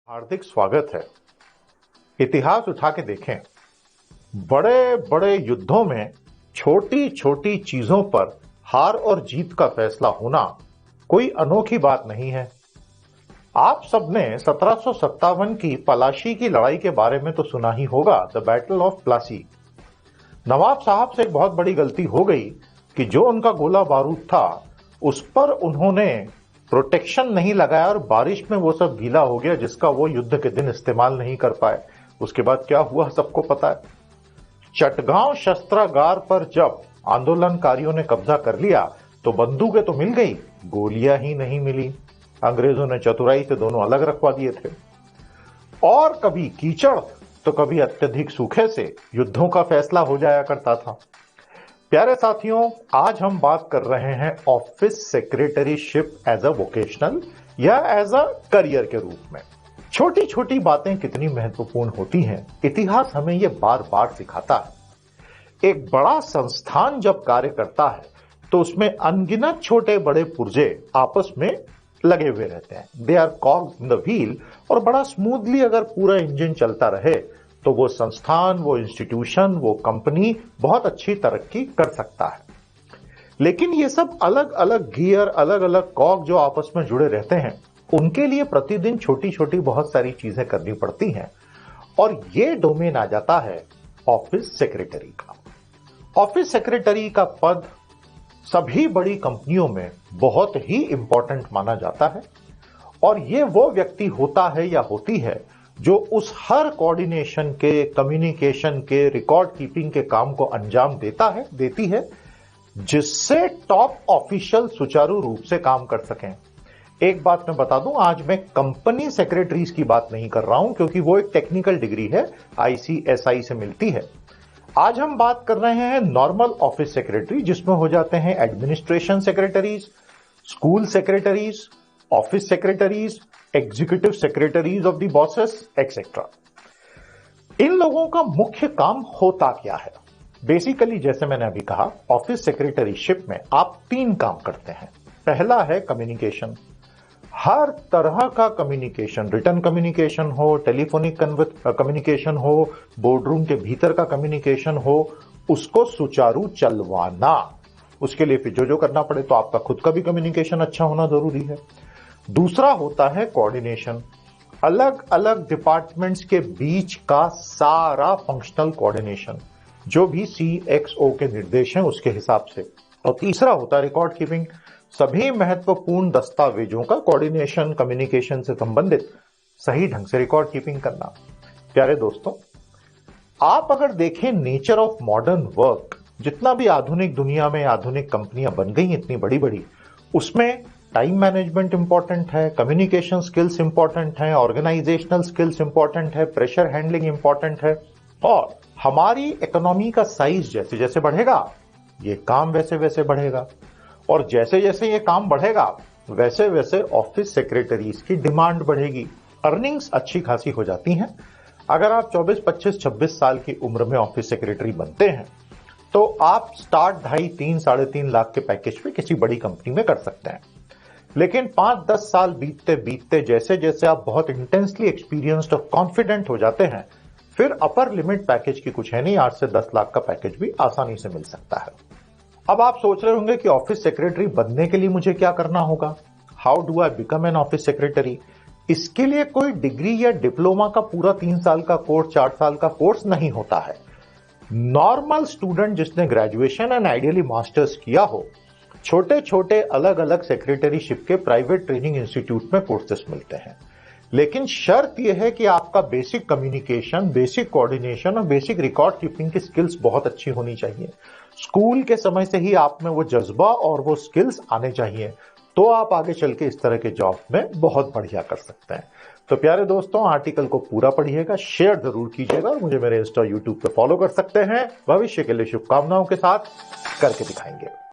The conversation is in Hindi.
हार्दिक स्वागत है। इतिहास उठा के देखें, बड़े बड़े युद्धों में छोटी छोटी चीजों पर हार और जीत का फैसला होना कोई अनोखी बात नहीं है। आप सबने 1757 की पलाशी की लड़ाई के बारे में तो सुना ही होगा, द बैटल ऑफ प्लासी। नवाब साहब से एक बहुत बड़ी गलती हो गई कि जो उनका गोला बारूद था उस पर उन्होंने प्रोटेक्शन नहीं लगाया और बारिश में वो सब गीला हो गया, जिसका वो युद्ध के दिन इस्तेमाल नहीं कर पाए। उसके बाद क्या हुआ सबको पता है। चटगांव शस्त्रागार पर जब आंदोलनकारियों ने कब्जा कर लिया तो बंदूकें तो मिल गई, गोलियां ही नहीं मिली। अंग्रेजों ने चतुराई से दोनों अलग रखवा दिए थे। और कभी कीचड़ तो कभी अत्यधिक सूखे से युद्धों का फैसला हो जाया करता था। प्यारे साथियों, आज हम बात कर रहे हैं office secretaryship as a vocational या एज अ करियर के रूप में। छोटी छोटी बातें कितनी महत्वपूर्ण होती हैं, इतिहास हमें यह बार बार सिखाता है। एक बड़ा संस्थान जब कार्य करता है तो उसमें अनगिनत छोटे बड़े पुर्जे आपस में लगे हुए रहते हैं। They are cogs in the wheel. और बड़ा स्मूथली अगर पूरा इंजन चलता रहे तो वो संस्थान, वो इंस्टीट्यूशन, वो कंपनी बहुत अच्छी तरक्की कर सकता है। लेकिन ये सब अलग अलग गियर, अलग अलग कॉग जो आपस में जुड़े रहते हैं, उनके लिए प्रतिदिन छोटी छोटी बहुत सारी चीजें करनी पड़ती हैं। और ये डोमेन आ जाता है ऑफिस सेक्रेटरी का। ऑफिस सेक्रेटरी का पद सभी बड़ी कंपनियों में बहुत ही इंपॉर्टेंट माना जाता है। और ये वो व्यक्ति होता है या होती है जो उस हर कोऑर्डिनेशन के, कम्युनिकेशन के, रिकॉर्ड कीपिंग के काम को अंजाम देती है, जिससे टॉप ऑफिशियल सुचारू रूप से काम कर सकें। एक बात मैं बता दूं, आज मैं कंपनी सेक्रेटरीज की बात नहीं कर रहा हूं, क्योंकि वो एक टेक्निकल डिग्री है, ICSI से मिलती है। आज हम बात कर रहे हैं नॉर्मल ऑफिस सेक्रेटरी, जिसमें हो जाते हैं administration secretaries, school secretaries, office secretaries, executive secretaries of the bosses etcetera. इन लोगों का मुख्य काम होता क्या है? बेसिकली जैसे मैंने अभी कहा, ऑफिस सेक्रेटरीशिप में आप 3 काम करते हैं। पहला है कम्युनिकेशन। हर तरह का कम्युनिकेशन, रिटन कम्युनिकेशन हो, टेलीफोनिक कम्युनिकेशन हो, बोर्डरूम के भीतर का कम्युनिकेशन हो, उसको सुचारू चलवाना। उसके लिए फिर जो करना पड़े, तो आपका खुद का भी कम्युनिकेशन अच्छा होना जरूरी है। दूसरा होता है कोऑर्डिनेशन। अलग अलग डिपार्टमेंट्स के बीच का सारा फंक्शनल कोऑर्डिनेशन, जो भी CXO के निर्देश हैं उसके हिसाब से। और तीसरा होता है रिकॉर्ड कीपिंग। सभी महत्वपूर्ण दस्तावेजों का कोऑर्डिनेशन, कम्युनिकेशन से संबंधित सही ढंग से रिकॉर्ड कीपिंग करना। प्यारे दोस्तों, आप अगर देखें नेचर ऑफ मॉडर्न वर्क, जितना भी आधुनिक दुनिया में आधुनिक कंपनियां बन गई इतनी बड़ी बड़ी, उसमें टाइम मैनेजमेंट इंपॉर्टेंट है, कम्युनिकेशन स्किल्स इंपॉर्टेंट है, ऑर्गेनाइजेशनल स्किल्स इंपॉर्टेंट है, प्रेशर हैंडलिंग इंपॉर्टेंट है। और हमारी इकोनॉमी का साइज जैसे जैसे बढ़ेगा, ये काम वैसे वैसे बढ़ेगा। और जैसे जैसे ये काम बढ़ेगा, वैसे वैसे ऑफिस सेक्रेटरीज की डिमांड बढ़ेगी। अर्निंग्स अच्छी खासी हो जाती हैं। अगर आप 24, 25, 26 साल की उम्र में ऑफिस सेक्रेटरी बनते हैं तो आप स्टार्ट 2.5, 3, 3.5 लाख के पैकेज पे किसी बड़ी कंपनी में कर सकते हैं। लेकिन 5-10 साल बीतते बीतते जैसे जैसे आप बहुत इंटेंसली एक्सपीरियंस्ड और कॉन्फिडेंट हो जाते हैं, फिर अपर लिमिट पैकेज की कुछ है नहीं, 8 से 10 लाख का पैकेज भी आसानी से मिल सकता है। अब आप सोच रहे होंगे कि ऑफिस सेक्रेटरी बनने के लिए मुझे क्या करना होगा? How do I become an office secretary? इसके लिए कोई डिग्री या डिप्लोमा का पूरा 3 साल का कोर्स, 4 साल का कोर्स नहीं होता है। नॉर्मल स्टूडेंट जिसने ग्रेजुएशन एंड आइडियली मास्टर्स किया हो, छोटे छोटे अलग अलग सेक्रेटरीशिप के प्राइवेट ट्रेनिंग इंस्टीट्यूट में कोर्सेस मिलते हैं। लेकिन शर्त यह है कि आपका बेसिक कम्युनिकेशन, बेसिक कोऑर्डिनेशन और बेसिक रिकॉर्ड कीपिंग की स्किल्स बहुत अच्छी होनी चाहिए। स्कूल के समय से ही आप में वो जज्बा और वो स्किल्स आने चाहिए, तो आप आगे चल के इस तरह के जॉब में बहुत बढ़िया कर सकते हैं। तो प्यारे दोस्तों, आर्टिकल को पूरा पढ़िएगा, शेयर जरूर कीजिएगा और मुझे मेरे इंस्टा, यूट्यूब पे फॉलो कर सकते हैं। भविष्य के लिए शुभकामनाओं के साथ करके दिखाएंगे।